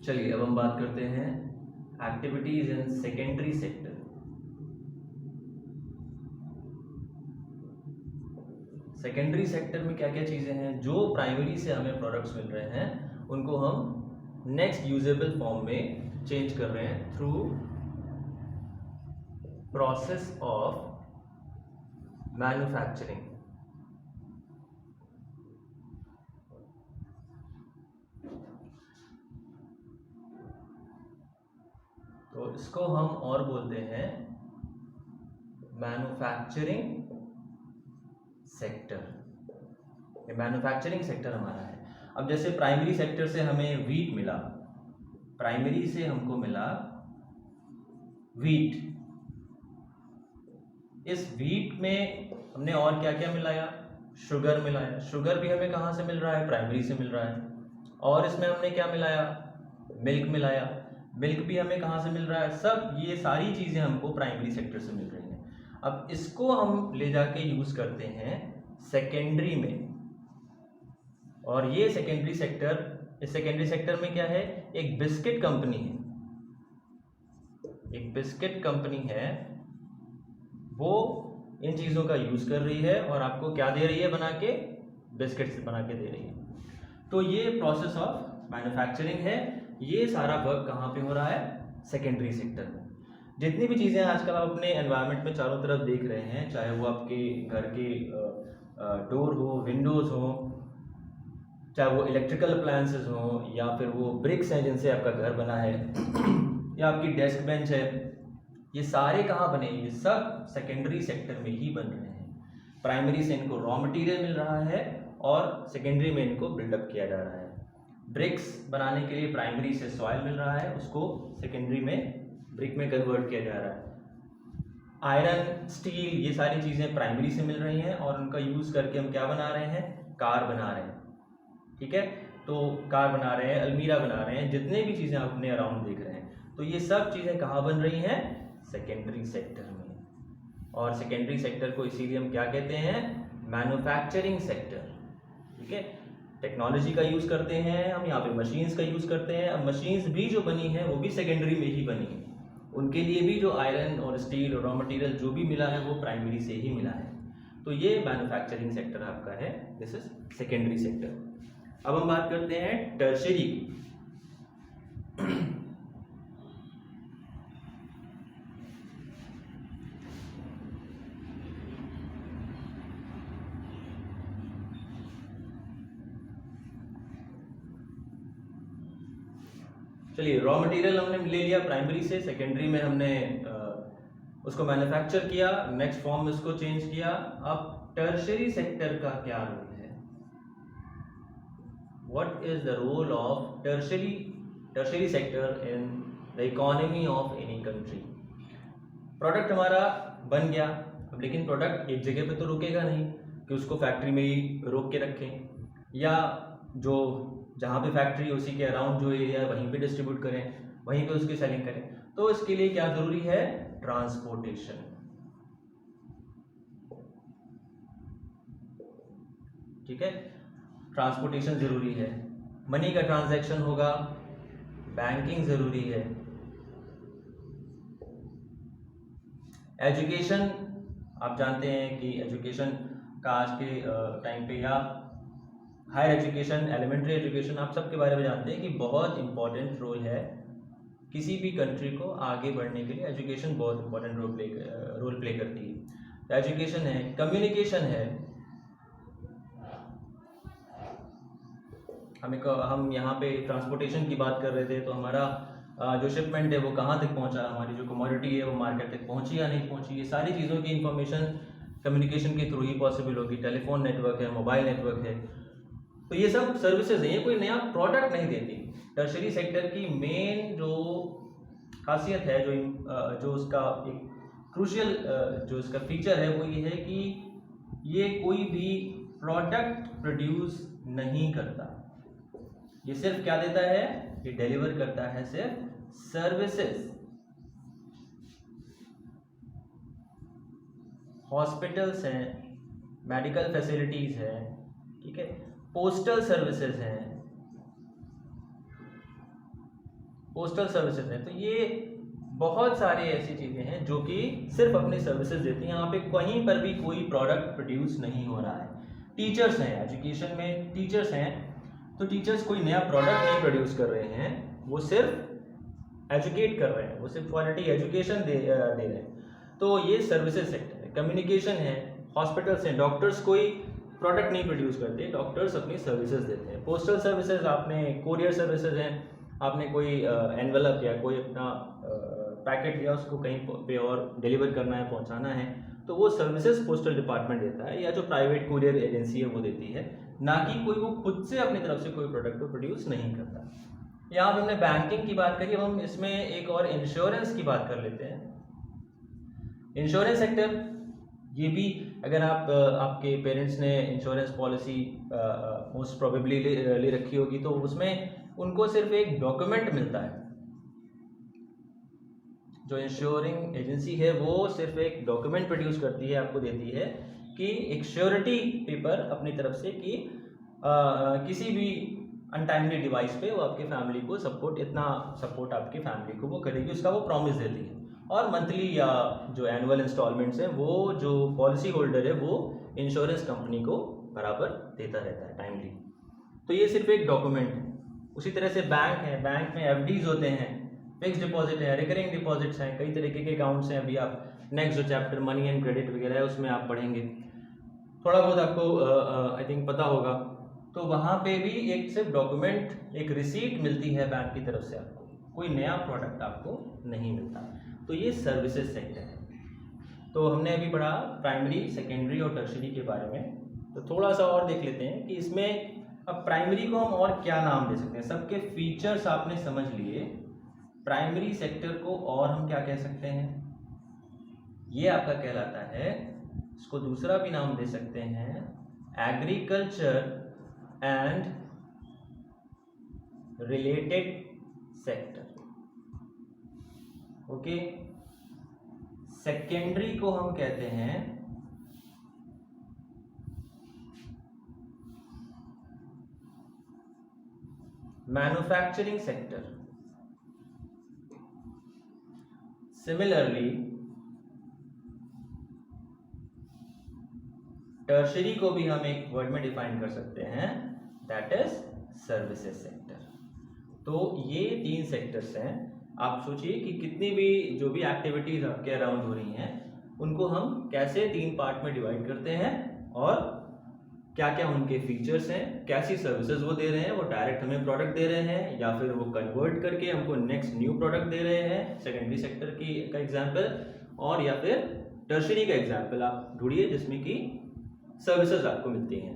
चलिए अब हम बात करते हैं activities in secondary sector. Secondary sector में क्या क्या चीज़ें हैं? जो प्राइमरी से हमें प्रोडक्ट्स मिल रहे हैं उनको हम नेक्स्ट यूजेबल फॉर्म में चेंज कर रहे हैं थ्रू प्रोसेस ऑफ मैन्युफैक्चरिंग। तो इसको हम और बोलते हैं मैन्युफैक्चरिंग सेक्टर। ये मैन्युफैक्चरिंग सेक्टर हमारा है। अब जैसे प्राइमरी सेक्टर से हमें वीट मिला, प्राइमरी से हमको मिला वीट। इस वीट में हमने और क्या क्या मिलाया? शुगर मिलाया। शुगर भी हमें कहाँ से मिल रहा है? प्राइमरी से मिल रहा है। और इसमें हमने क्या मिलाया? मिल्क मिलाया। मिल्क भी हमें कहाँ से मिल रहा है? सब ये सारी चीज़ें हमको प्राइमरी सेक्टर से मिल रही हैं। अब इसको हम ले जाके यूज़ करते हैं सेकेंडरी में। और ये सेकेंडरी सेक्टर, इस सेकेंडरी सेक्टर में क्या है? एक बिस्किट कंपनी है, एक बिस्किट कंपनी है, वो इन चीज़ों का यूज़ कर रही है और आपको क्या दे रही है? बना के, बिस्किट्स बना के दे रही है। तो ये प्रोसेस ऑफ मैन्युफैक्चरिंग है। ये सारा वर्क कहाँ पे हो रहा है? सेकेंडरी सेक्टर में। जितनी भी चीज़ें आजकल आप अपने एनवायरनमेंट में चारों तरफ देख रहे हैं, चाहे वो आपके घर के डोर हो, विंडोज़ हो, चाहे वो इलेक्ट्रिकल अप्लायंसेस हो, या फिर वो ब्रिक्स हैं जिनसे आपका घर बना है या आपकी डेस्क बेंच है, ये सारे कहाँ बने? ये सब सेकेंडरी सेक्टर में ही बन रहे हैं। प्राइमरी से इनको रॉ मटेरियल मिल रहा है और सेकेंडरी में इनको बिल्डअप किया जा रहा है। ब्रिक्स बनाने के लिए प्राइमरी से सॉइल मिल रहा है, उसको सेकेंडरी में ब्रिक में कन्वर्ट किया जा रहा है। आयरन, स्टील, ये सारी चीज़ें प्राइमरी से मिल रही हैं और उनका यूज़ करके हम क्या बना रहे हैं? कार बना रहे हैं। ठीक है, तो कार बना रहे हैं, अलमीरा बना रहे हैं, जितने भी चीज़ें आप अपने अराउंड देख रहे हैं, तो ये सब चीज़ें कहाँ बन रही हैं? सेकेंडरी सेक्टर में। और सेकेंडरी सेक्टर को इसीलिए हम क्या कहते हैं? Manufacturing sector. ठीक है, टेक्नोलॉजी का यूज़ करते हैं हम यहाँ पे, मशीन्स का यूज़ करते हैं। अब मशीन्स भी जो बनी है वो भी सेकेंडरी में ही बनी है, उनके लिए भी जो आयरन और स्टील और रॉ मटेरियल जो भी मिला है वो प्राइमरी से ही मिला है। तो ये मैन्युफैक्चरिंग सेक्टर आपका है, दिस इज सेकेंडरी सेक्टर। अब हम बात करते हैं टर्शियरी की। चलिए, रॉ मटेरियल हमने ले लिया प्राइमरी से, सेकेंडरी में हमने उसको मैन्युफैक्चर किया, नेक्स्ट फॉर्म में उसको चेंज किया। अब टर्शियरी सेक्टर का क्या रोल है? What is the role of tertiary sector in the economy of any country? Product हमारा बन गया, अब लेकिन प्रोडक्ट एक जगह पे तो रुकेगा नहीं कि उसको फैक्ट्री में ही रोक के रखें, या जो जहाँ पे फैक्ट्री है उसी के अराउंड जो एरिया है वहीं पे डिस्ट्रीब्यूट करें, वहीं पे उसकी सेलिंग करें। तो इसके लिए क्या ज़रूरी है? ट्रांसपोर्टेशन। ठीक है, ट्रांसपोर्टेशन ज़रूरी है। मनी का ट्रांजैक्शन होगा, बैंकिंग ज़रूरी है। एजुकेशन, आप जानते हैं कि एजुकेशन का आज के टाइम पे, या हायर एजुकेशन, एलिमेंट्री एजुकेशन, आप सब के बारे में जानते हैं कि बहुत इंपॉर्टेंट रोल है किसी भी कंट्री को आगे बढ़ने के लिए। एजुकेशन बहुत इंपॉर्टेंट रोल प्ले करती है। एजुकेशन है, कम्युनिकेशन है। हम यहाँ पे ट्रांसपोर्टेशन की बात कर रहे थे, तो हमारा जो शिपमेंट है वो कहाँ तक पहुँचा, हमारी जो कमोडिटी है वो मार्केट तक पहुँची या नहीं पहुँची, ये सारी चीज़ों की इंफॉर्मेशन कम्युनिकेशन के थ्रू ही पॉसिबल होगी। टेलीफोन नेटवर्क है, मोबाइल नेटवर्क है, तो ये सब सर्विसेज हैं, ये कोई नया प्रोडक्ट नहीं देती। टर्शियरी सेक्टर की मेन जो खासियत है, जो उसका एक क्रूशियल जो इसका फीचर है, वो ये है कि ये कोई भी प्रोडक्ट प्रोड्यूस नहीं करता। ये सिर्फ क्या देता है? ये डिलीवर करता है सिर्फ सर्विसेज। हॉस्पिटल्स हैं, मेडिकल फैसिलिटीज हैं, ठीक है, पोस्टल सर्विसेज हैं, पोस्टल सर्विसेज हैं, तो ये बहुत सारी ऐसी चीज़ें हैं जो कि सिर्फ अपनी सर्विसेज देती हैं। यहाँ पे कहीं पर भी कोई प्रोडक्ट प्रोड्यूस नहीं हो रहा है। टीचर्स हैं, एजुकेशन में टीचर्स हैं, तो टीचर्स कोई नया प्रोडक्ट नहीं प्रोड्यूस कर रहे हैं, वो सिर्फ एजुकेट कर रहे हैं, वो सिर्फ क्वालिटी एजुकेशन दे रहे हैं। तो ये सर्विसेज सेक्टर है। कम्युनिकेशन है, हॉस्पिटल्स हैं, डॉक्टर्स कोई प्रोडक्ट नहीं प्रोड्यूस करते, डॉक्टर्स अपनी सर्विसेज देते हैं। पोस्टल सर्विसेज, आपने कोरियर सर्विसेज हैं, आपने कोई एनवेलप या कोई अपना पैकेट लिया, उसको कहीं पे और डिलीवर करना है, पहुंचाना है, तो वो सर्विसेज पोस्टल डिपार्टमेंट देता है, या जो प्राइवेट कुरियर एजेंसी है वो देती है, ना कि कोई वो खुद से अपनी तरफ से कोई प्रोडक्ट को प्रोड्यूस नहीं करता। यहाँ पे हमने बैंकिंग की बात करी, अब हम इसमें एक और इंश्योरेंस की बात कर लेते हैं। इंश्योरेंस सेक्टर, ये भी अगर आप आपके पेरेंट्स ने इंश्योरेंस पॉलिसी मोस्ट प्रोबेबली ले रखी होगी, तो उसमें उनको सिर्फ एक डॉक्यूमेंट मिलता है। जो इंश्योरिंग एजेंसी है वो सिर्फ एक डॉक्यूमेंट प्रोड्यूस करती है, आपको देती है कि एक श्योरिटी पेपर अपनी तरफ से कि किसी भी अनटाइमली डिवाइस पे वो आपके फैमिली को सपोर्ट, इतना सपोर्ट आपकी फैमिली को वो करेगी, उसका वो प्रॉमिस देती है। और मंथली या जो एनुअल इंस्टॉलमेंट्स हैं वो जो पॉलिसी होल्डर है वो इंश्योरेंस कंपनी को बराबर देता रहता है टाइमली। तो ये सिर्फ एक डॉक्यूमेंट है। उसी तरह से बैंक है, बैंक में एफडीज होते हैं, फिक्स डिपॉजिट है, रिकरिंग डिपॉजिट्स हैं, कई तरीके के अकाउंट्स हैं। अभी आप नेक्स्ट जो चैप्टर मनी एंड क्रेडिट वगैरह है उसमें आप पढ़ेंगे, थोड़ा बहुत आपको आई थिंक पता होगा। तो वहाँ पे भी एक सिर्फ डॉक्यूमेंट, एक रिसीट मिलती है बैंक की तरफ से, आपको कोई नया प्रोडक्ट आपको नहीं मिलता। तो ये सर्विसेज सेक्टर है। तो हमने अभी पढ़ा प्राइमरी, सेकेंडरी और टर्शरी के बारे में। तो थोड़ा सा और देख लेते हैं कि इसमें अब प्राइमरी को हम और क्या नाम दे सकते हैं। सबके फीचर्स आपने समझ लिए। प्राइमरी सेक्टर को और हम क्या कह सकते हैं, ये आपका कहलाता है, इसको दूसरा भी नाम दे सकते हैं agriculture and related sector. Okay, secondary को हम कहते हैं मैन्युफैक्चरिंग सेक्टर। सिमिलरली टर्शरी को भी हम एक वर्ड में डिफाइन कर सकते हैं, दैट इज सर्विसेज सेक्टर। तो ये तीन सेक्टर्स हैं। आप सोचिए कि कितनी भी जो भी एक्टिविटीज आपके अराउंड हो रही हैं उनको हम कैसे तीन पार्ट में डिवाइड करते हैं और क्या क्या उनके फीचर्स हैं, कैसी सर्विसेज वो दे रहे हैं, वो डायरेक्ट हमें प्रोडक्ट दे रहे हैं या फिर वो कन्वर्ट करके हमको नेक्स्ट न्यू प्रोडक्ट दे रहे हैं, सेकेंडरी सेक्टर की का एग्जांपल, और या फिर टर्शरी का एग्जांपल आप ढूंढिए जिसमें कि सर्विसेज आपको मिलती हैं।